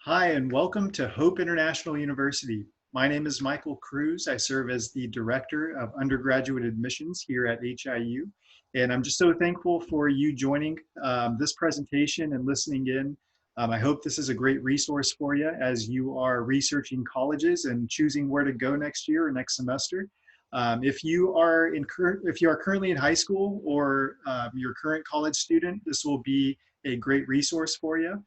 Hi, and welcome to Hope International University. My name is Michael Cruz. I serve as the Director of Undergraduate Admissions here at HIU. And I'm just so thankful for you joining this presentation and listening in. I hope this is a great resource for you as you are researching colleges and choosing where to go next year or next semester. If you are currently in high school or you're a current college student, this will be a great resource for you.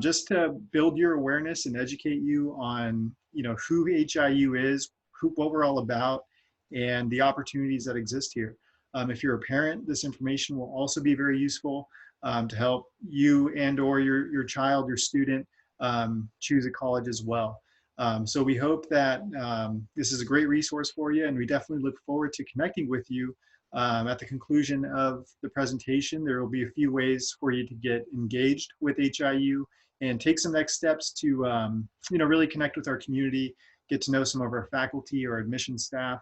Just to build your awareness and educate you on, who HIU is, what we're all about, and the opportunities that exist here. If you're a parent, this information will also be very useful to help you and or your child, your student, choose a college as well. So we hope that this is a great resource for you, and we definitely look forward to connecting with you at the conclusion of the presentation. There will be a few ways for you to get engaged with HIU and take some next steps to really connect with our community, get to know some of our faculty or admission staff,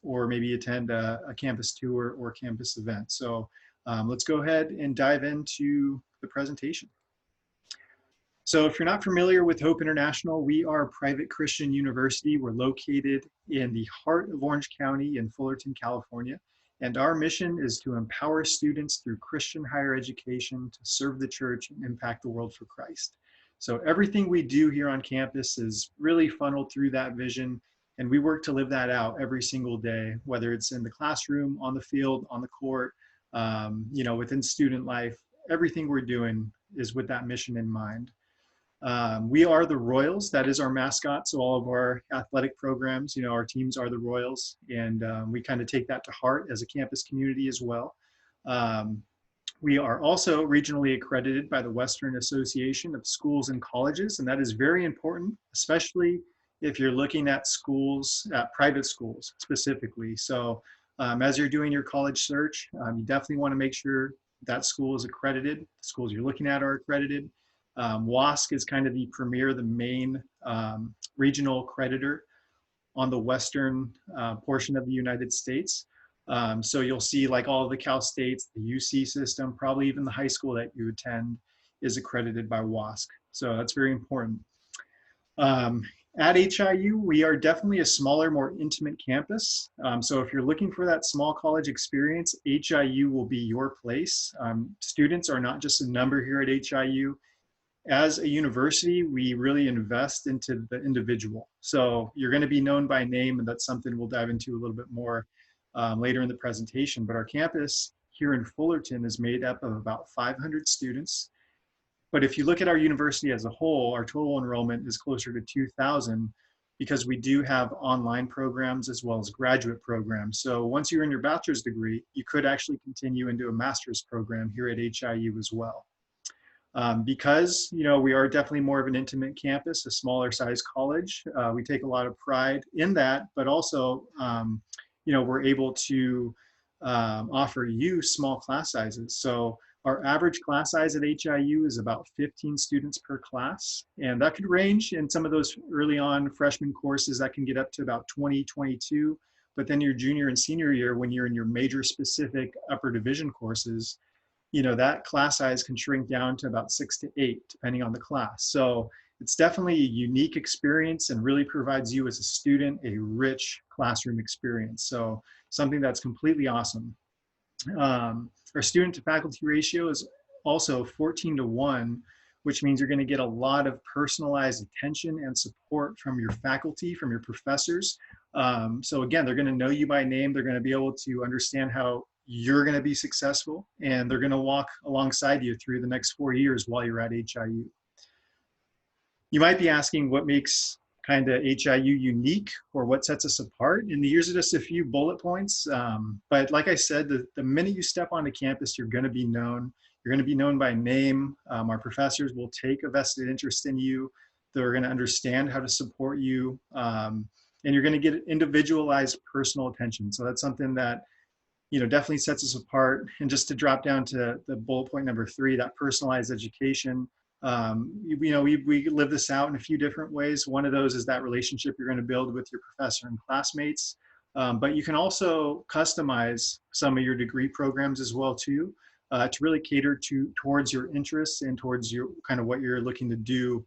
or maybe attend a campus tour or campus event. So let's go ahead and dive into the presentation. So if you're not familiar with Hope International, we are a private Christian university. We're located in the heart of Orange County in Fullerton, California. And our mission is to empower students through Christian higher education to serve the church and impact the world for Christ. So everything we do here on campus is really funneled through that vision. And we work to live that out every single day, whether it's in the classroom, on the field, on the court, within student life. Everything we're doing is with that mission in mind. We are the Royals. That is our mascot. So all of our athletic programs, our teams are the Royals, and we kind of take that to heart as a campus community as well. We are also regionally accredited by the Western Association of Schools and Colleges, and that is very important, especially if you're looking at schools, at private schools specifically. So as you're doing your college search, you definitely want to make sure that school is accredited. The schools you're looking at are accredited. WASC is kind of the premier, the main regional accreditor on the western portion of the United States. So you'll see like all of the Cal States, the UC system, probably even the high school that you attend is accredited by WASC. So that's very important. At HIU, we are definitely a smaller, more intimate campus. So if you're looking for that small college experience, HIU will be your place. Students are not just a number here at HIU. As a university, we really invest into the individual. So you're going to be known by name, and that's something we'll dive into a little bit more later in the presentation. But our campus here in Fullerton is made up of about 500 students. But if you look at our university as a whole, our total enrollment is closer to 2,000 because we do have online programs as well as graduate programs. So once you're in your bachelor's degree, you could actually continue into a master's program here at HIU as well. Because we are definitely more of an intimate campus, a smaller size college. We take a lot of pride in that, but also we're able to offer you small class sizes. So our average class size at HIU is about 15 students per class, and that could range in some of those early on freshman courses that can get up to about 20, 22. But then your junior and senior year, when you're in your major specific upper division courses, that class size can shrink down to about 6 to 8, depending on the class. So it's definitely a unique experience and really provides you as a student a rich classroom experience. So something that's completely awesome. Our student to faculty ratio is also 14 to 1, which means you're going to get a lot of personalized attention and support from your faculty, from your professors. So again, they're going to know you by name. They're going to be able to understand how you're going to be successful, and they're going to walk alongside you through the next 4 years while you're at HIU. You might be asking what makes kind of HIU unique or what sets us apart, and here's just a few bullet points. But like I said, the minute you step onto campus, you're going to be known. You're going to be known by name. Our professors will take a vested interest in you. They're going to understand how to support you, and you're going to get individualized personal attention. So that's something that definitely sets us apart. And just to drop down to the bullet point number 3, that personalized education. We live this out in a few different ways. One of those is that relationship you're going to build with your professor and classmates. But you can also customize some of your degree programs as well too, to really cater towards your interests and towards your kind of what you're looking to do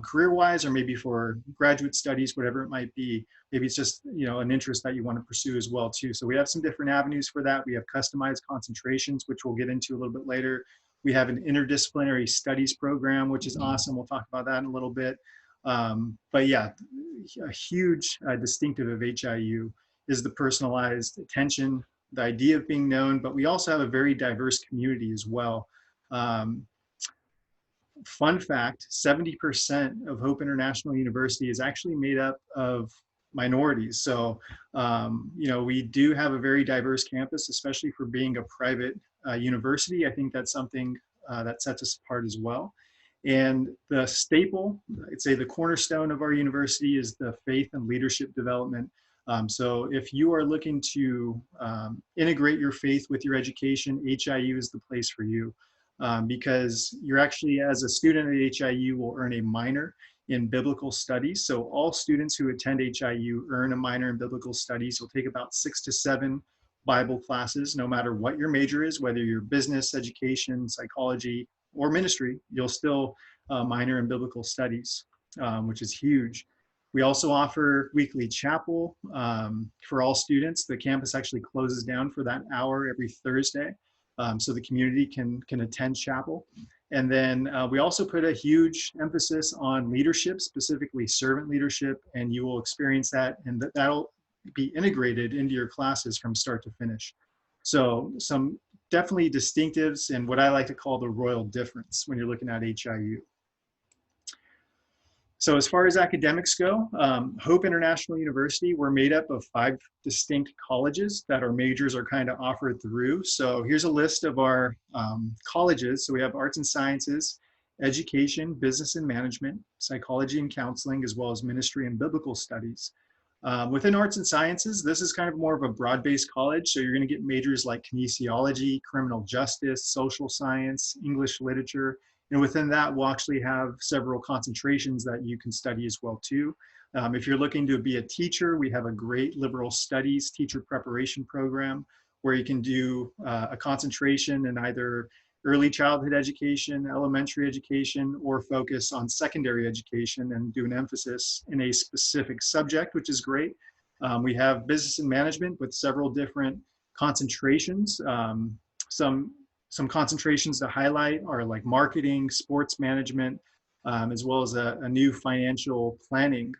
career-wise, or maybe for graduate studies, whatever it might be. Maybe it's just, an interest that you want to pursue as well too. So we have some different avenues for that. We have customized concentrations, which we'll get into a little bit later. We have an interdisciplinary studies program, which is awesome. We'll talk about that in a little bit. But yeah, a huge distinctive of HIU is the personalized attention, the idea of being known, but we also have a very diverse community as well. Fun fact, 70% of Hope International University is actually made up of minorities. So, we do have a very diverse campus, especially for being a private university. I think that's something that sets us apart as well. And the staple, I'd say the cornerstone of our university is the faith and leadership development. So if you are looking to integrate your faith with your education, HIU is the place for you. Because you're actually, as a student at HIU, will earn a minor in biblical studies. So all students who attend HIU earn a minor in biblical studies. You'll take about 6 to 7 Bible classes, no matter what your major is, whether you're business, education, psychology, or ministry, you'll still minor in biblical studies, which is huge. We also offer weekly chapel for all students. The campus actually closes down for that hour every Thursday. So the community can attend chapel. And then we also put a huge emphasis on leadership, specifically servant leadership, and you will experience that, and that'll be integrated into your classes from start to finish. So some definitely distinctives and what I like to call the royal difference when you're looking at HIU. So as far as academics go, Hope International University, we're made up of 5 distinct colleges that our majors are kind of offered through. So here's a list of our colleges. So we have arts and sciences, education, business and management, psychology and counseling, as well as ministry and biblical studies. Within arts and sciences, this is kind of more of a broad-based college. So you're going to get majors like kinesiology, criminal justice, social science, English literature. And within that, we'll actually have several concentrations that you can study as well too. If you're looking to be a teacher, we have a great liberal studies teacher preparation program where you can do a concentration in either early childhood education, elementary education, or focus on secondary education and do an emphasis in a specific subject, which is great. We have business and management with several different concentrations. Some concentrations to highlight are like marketing, sports management, as well as a new financial planning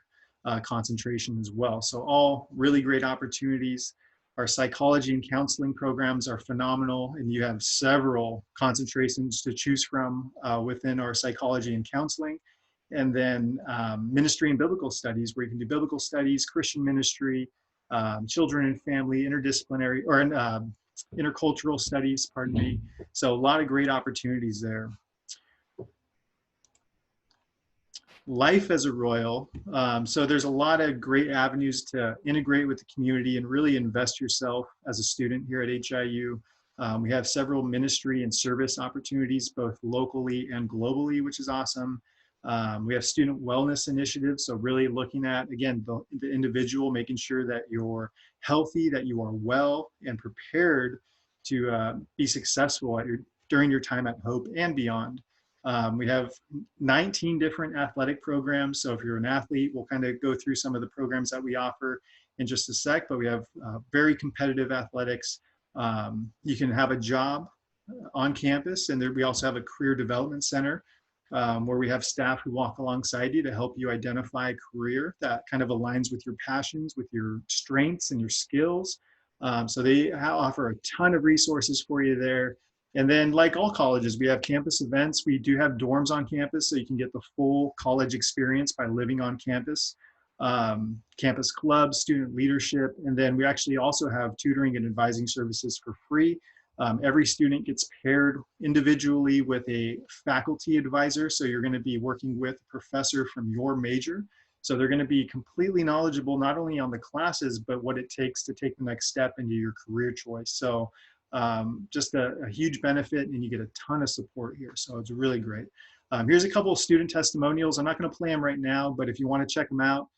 concentration as well. So all really great opportunities. Our psychology and counseling programs are phenomenal, and you have several concentrations to choose from within our psychology and counseling. And then ministry and biblical studies, where you can do biblical studies, Christian ministry, children and family, interdisciplinary, or intercultural studies, pardon me. So a lot of great opportunities there. Life as a Royal. So there's a lot of great avenues to integrate with the community and really invest yourself as a student here at HIU. We have several ministry and service opportunities, both locally and globally, which is awesome. We have student wellness initiatives. So really looking at, again, the individual, making sure that you're healthy, that you are well and prepared to be successful during your time at Hope and beyond. We have 19 different athletic programs. So if you're an athlete, we'll kind of go through some of the programs that we offer in just a sec, but we have very competitive athletics. You can have a job on campus, and we also have a career development center where we have staff who walk alongside you to help you identify a career that kind of aligns with your passions, with your strengths and your skills. So they offer a ton of resources for you there. And then, like all colleges, we have campus events. We do have dorms on campus, so you can get the full college experience by living on campus. Campus clubs, student leadership, and then we actually also have tutoring and advising services for free. Every student gets paired individually with a faculty advisor, so you're going to be working with a professor from your major. So they're going to be completely knowledgeable not only on the classes, but what it takes to take the next step into your career choice. So just a huge benefit, and you get a ton of support here. So it's really great. Here's a couple of student testimonials. I'm not going to play them right now, but if you want to check them out,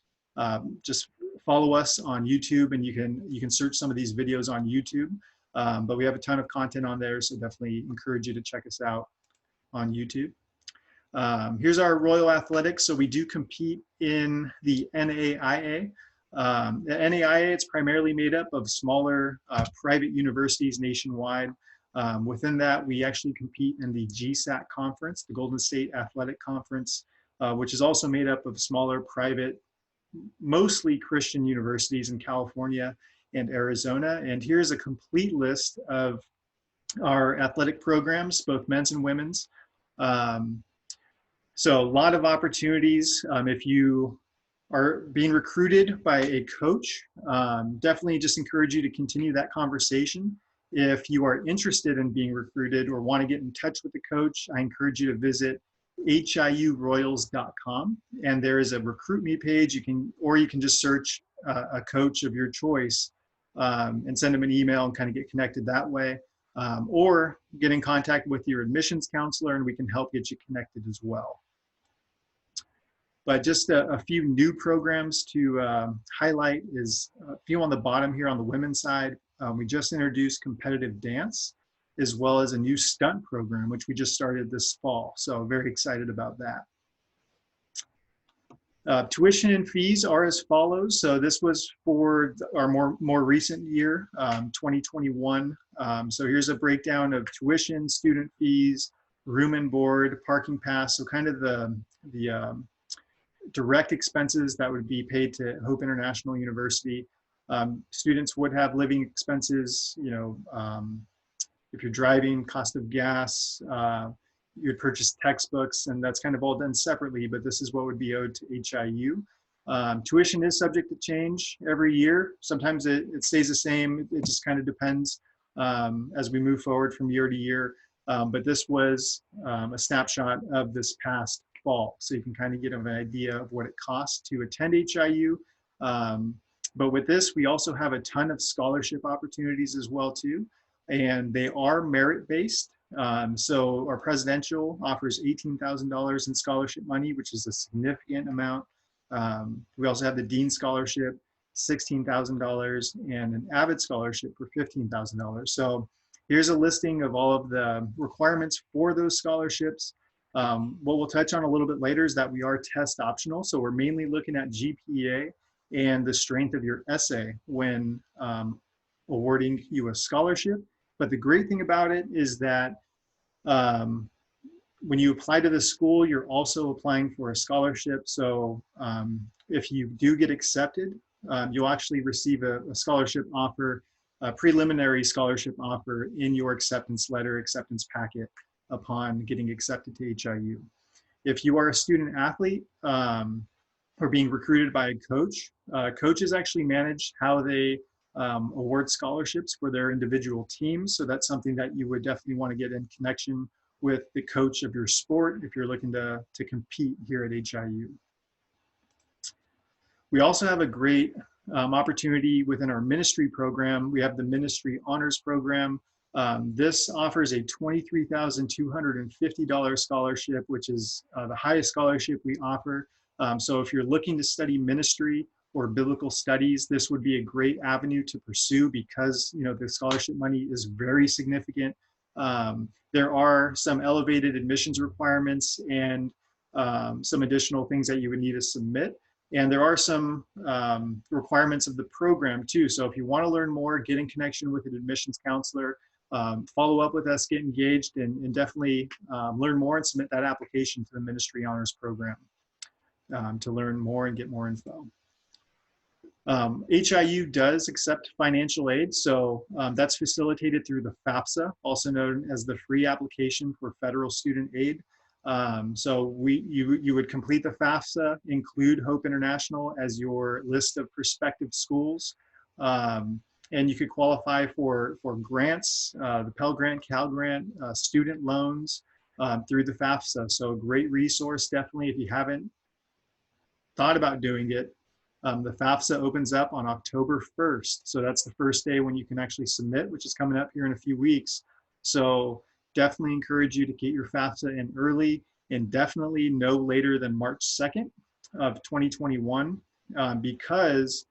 just follow us on YouTube, and you can search some of these videos on YouTube. But we have a ton of content on there, so definitely encourage you to check us out on YouTube. Here's our Royal Athletics. So we do compete in the NAIA. The NAIA, it's primarily made up of smaller private universities nationwide. Within that, we actually compete in the GSAT conference, the Golden State Athletic Conference, which is also made up of smaller private, mostly Christian universities in California and Arizona. And here's a complete list of our athletic programs, both men's and women's. So a lot of opportunities. If you are being recruited by a coach, definitely just encourage you to continue that conversation. If you are interested in being recruited or want to get in touch with the coach, I encourage you to visit hiuroyals.com, and there is a recruit me page. Or you can just search a coach of your choice and send them an email and kind of get connected that way. Or get in contact with your admissions counselor and we can help get you connected as well. But just a few new programs to highlight is a few on the bottom here on the women's side. We just introduced competitive dance, as well as a new stunt program, which we just started this fall. So very excited about that. Tuition and fees are as follows. So this was for our more recent year, 2021. So here's a breakdown of tuition, student fees, room and board, parking pass. So kind of the direct expenses that would be paid to Hope International University. Students would have living expenses, if you're driving, cost of gas, you'd purchase textbooks, and that's kind of all done separately, but this is what would be owed to HIU. Tuition is subject to change every year. Sometimes it stays the same. It just kind of depends as we move forward from year to year. But this was a snapshot of this past fall. So you can kind of get an idea of what it costs to attend HIU. But with this, we also have a ton of scholarship opportunities as well too. And they are merit-based. So our presidential offers $18,000 in scholarship money, which is a significant amount. We also have the Dean Scholarship, $16,000, and an Avid Scholarship for $15,000. So here's a listing of all of the requirements for those scholarships. What we'll touch on a little bit later is that we are test optional. So we're mainly looking at GPA and the strength of your essay when awarding you a scholarship. But the great thing about it is that when you apply to the school, you're also applying for a scholarship. So if you do get accepted, you'll actually receive a scholarship offer, a preliminary scholarship offer in your acceptance letter, acceptance packet upon getting accepted to HIU. If you are a student athlete or being recruited by a coach, coaches actually manage how they award scholarships for their individual teams. So that's something that you would definitely want to get in connection with the coach of your sport if you're looking to compete here at HIU. We also have a great opportunity within our ministry program. We have the Ministry Honors Program. This offers a $23,250 scholarship, which is the highest scholarship we offer. So if you're looking to study ministry or biblical studies, this would be a great avenue to pursue because the scholarship money is very significant. There are some elevated admissions requirements and some additional things that you would need to submit. And there are some requirements of the program too. So if you want to learn more, get in connection with an admissions counselor, follow up with us, get engaged, and definitely learn more and submit that application to the Ministry Honors Program to learn more and get more info. HIU does accept financial aid, so that's facilitated through the FAFSA, also known as the Free Application for Federal Student Aid. So you would complete the FAFSA, include Hope International as your list of prospective schools, and you could qualify for grants, the Pell Grant, Cal Grant, student loans through the FAFSA. So a great resource, definitely, if you haven't thought about doing it. The FAFSA opens up on October 1st. So that's the first day when you can actually submit, which is coming up here in a few weeks. So definitely encourage you to get your FAFSA in early and definitely no later than March 2nd of 2021 because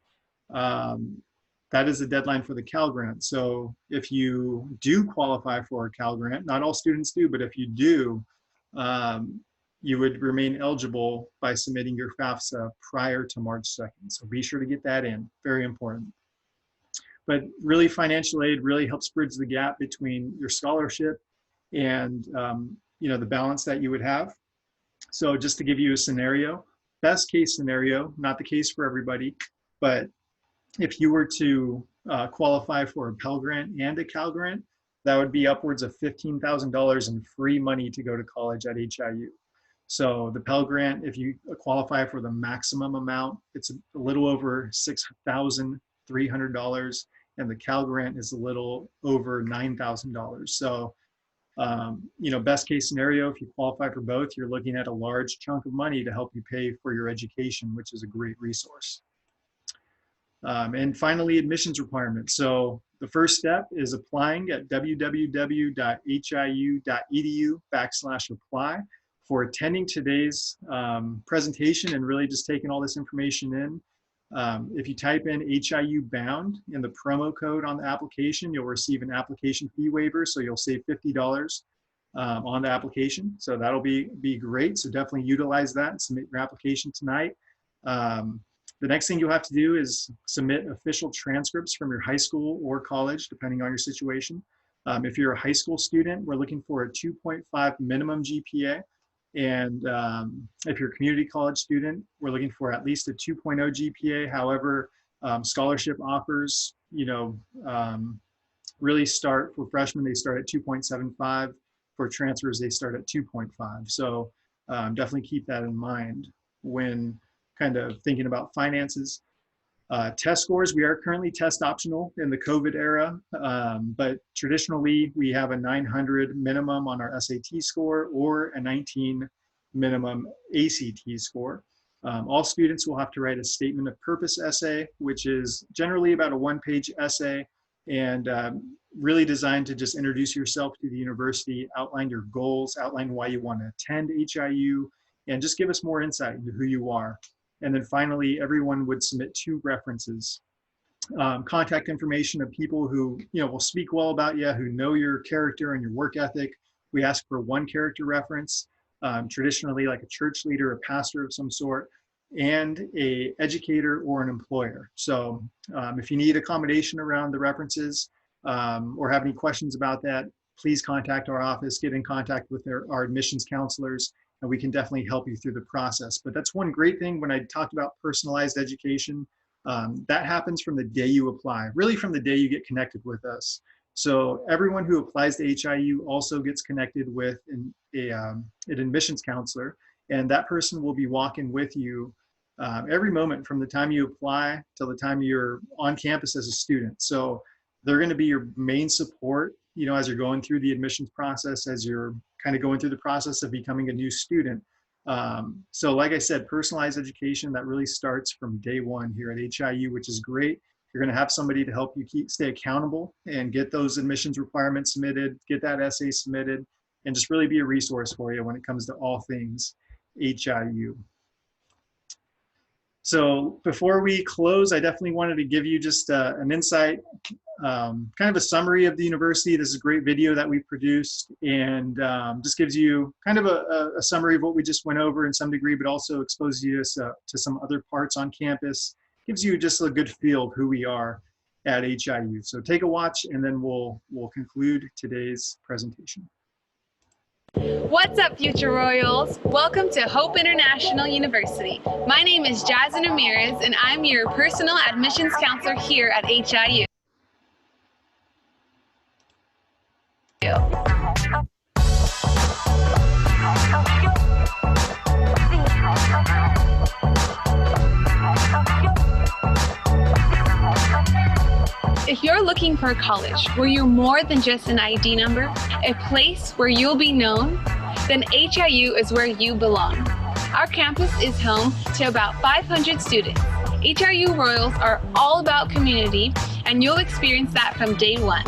that is the deadline for the Cal Grant. So if you do qualify for a Cal Grant, not all students do, but if you do, you would remain eligible by submitting your FAFSA prior to March 2nd. So be sure to get that in, very important. But really, financial aid really helps bridge the gap between your scholarship and the balance that you would have. So just to give you a scenario, best case scenario, not the case for everybody, but if you were to qualify for a Pell Grant and a Cal Grant, that would be upwards of $15,000 in free money to go to college at HIU. So the Pell Grant, if you qualify for the maximum amount, it's a little over $6,300, and the Cal Grant is a little over $9,000. So, best case scenario, if you qualify for both, you're looking at a large chunk of money to help you pay for your education, which is a great resource. And finally, admissions requirements. So the first step is applying at www.hiu.edu/apply for attending today's presentation and really just taking all this information in. If you type in HIU bound in the promo code on the application, you'll receive an application fee waiver. So you'll save $50 on the application. So that'll be great. So definitely utilize that and submit your application tonight. The next thing you'll have to do is submit official transcripts from your high school or college, depending on your situation. If you're a high school student, we're looking for a 2.5 minimum GPA. And if you're a community college student, we're looking for at least a 2.0 GPA. However, scholarship offers, really start for freshmen, they start at 2.75. For transfers, they start at 2.5. So definitely keep that in mind when kind of thinking about finances. Test scores, we are currently test optional in the COVID era, but traditionally we have a 900 minimum on our SAT score or a 19 minimum ACT score. All students will have to write a statement of purpose essay, which is generally about a one-page essay and really designed to just introduce yourself to the university, outline your goals, outline why you want to attend HIU, and just give us more insight into who you are. And then finally, everyone would submit 2 references, contact information of people who will speak well about you, who know your character and your work ethic. We ask for 1 character reference, traditionally like a church leader, a pastor of some sort, and a educator or an employer. So if you need accommodation around the references or have any questions about that, please contact our office, get in contact with our admissions counselors, and we can definitely help you through the process. But that's one great thing when I talked about personalized education, that happens from the day you apply, really from the day you get connected with us. So everyone who applies to HIU also gets connected with an admissions counselor, and that person will be walking with you every moment from the time you apply till the time you're on campus as a student. So they're going to be your main support, as you're going through the admissions process, as you're kind of going through the process of becoming a new student. So like I said, personalized education, that really starts from day one here at HIU, which is great. You're going to have somebody to help you stay accountable and get those admissions requirements submitted, get that essay submitted, and just really be a resource for you when it comes to all things HIU. So before we close, I definitely wanted to give you just an insight, kind of a summary of the university. This is a great video that we produced, and just gives you kind of a summary of what we just went over in some degree, but also exposes you to some other parts on campus. Gives you just a good feel of who we are at HIU. So take a watch, and then we'll conclude today's presentation. What's up, future Royals? Welcome to Hope International University. My name is Jasmine Ramirez, and I'm your personal admissions counselor here at HIU. If you're looking for a college where you're more than just an ID number, a place where you'll be known, then HIU is where you belong. Our campus is home to about 500 students. HIU Royals are all about community, and you'll experience that from day one.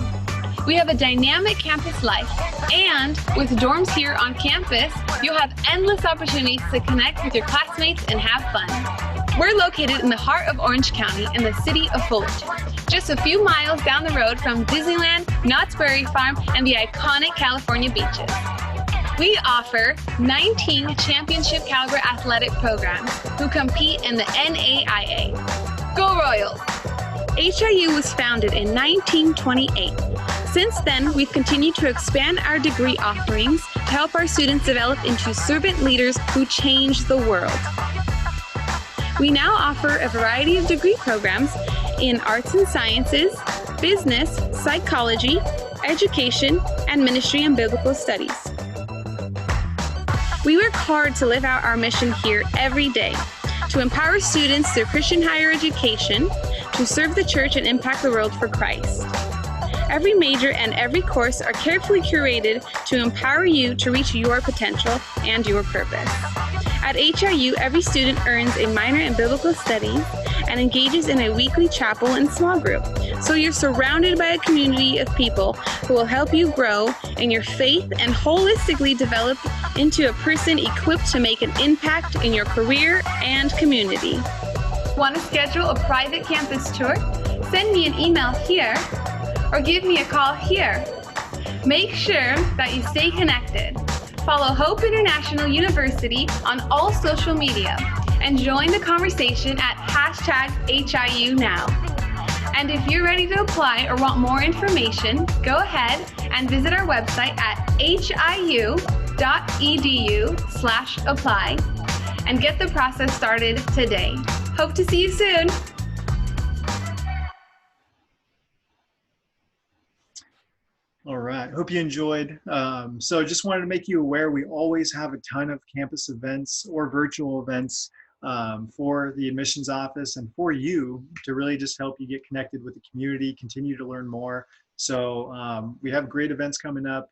We have a dynamic campus life, and with dorms here on campus, you'll have endless opportunities to connect with your classmates and have fun. We're located in the heart of Orange County in the city of Fullerton, just a few miles down the road from Disneyland, Knott's Berry Farm, and the iconic California beaches. We offer 19 championship caliber athletic programs who compete in the NAIA. Go Royals! HIU was founded in 1928. Since then, we've continued to expand our degree offerings to help our students develop into servant leaders who change the world. We now offer a variety of degree programs in arts and sciences, business, psychology, education, and ministry and biblical studies. We work hard to live out our mission here every day, to empower students through Christian higher education, to serve the church and impact the world for Christ. Every major and every course are carefully curated to empower you to reach your potential and your purpose. At HIU, every student earns a minor in biblical studies and engages in a weekly chapel and small group. So you're surrounded by a community of people who will help you grow in your faith and holistically develop into a person equipped to make an impact in your career and community. Want to schedule a private campus tour? Send me an email here or give me a call here. Make sure that you stay connected. Follow Hope International University on all social media and join the conversation at #HIU now. And if you're ready to apply or want more information, go ahead and visit our website at hiu.edu/apply and get the process started today. Hope to see you soon. All right, hope you enjoyed. So just wanted to make you aware, we always have a ton of campus events or virtual events for the admissions office and for you to really just help you get connected with the community, continue to learn more. So we have great events coming up,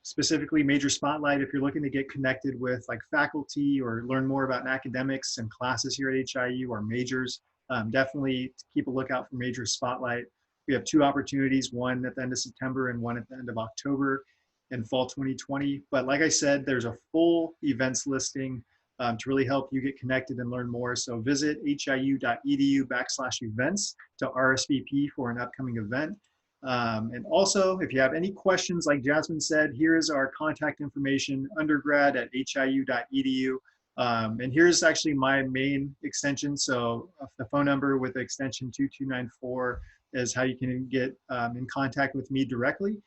specifically Major Spotlight. If you're looking to get connected with like faculty or learn more about academics and classes here at HIU or majors, definitely keep a lookout for Major Spotlight. We have two opportunities, one at the end of September and one at the end of October in fall 2020. But like I said, there's a full events listing to really help you get connected and learn more. So visit hiu.edu/events to RSVP for an upcoming event. And also, if you have any questions, like Jasmine said, here's our contact information, undergrad@hiu.edu. And here's actually my main extension. So the phone number with the extension 2294 is how you can get in contact with me directly.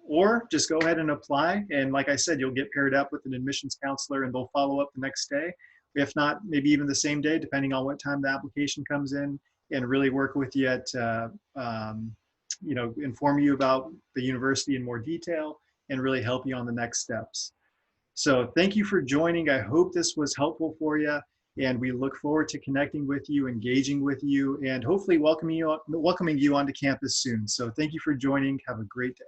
Or just go ahead and apply. And like I said, you'll get paired up with an admissions counselor and they'll follow up the next day. If not, maybe even the same day, depending on what time the application comes in, and really work with you to inform you about the university in more detail and really help you on the next steps. So thank you for joining. I hope this was helpful for you. And we look forward to connecting with you, engaging with you, and hopefully welcoming you onto campus soon. So thank you for joining. Have a great day.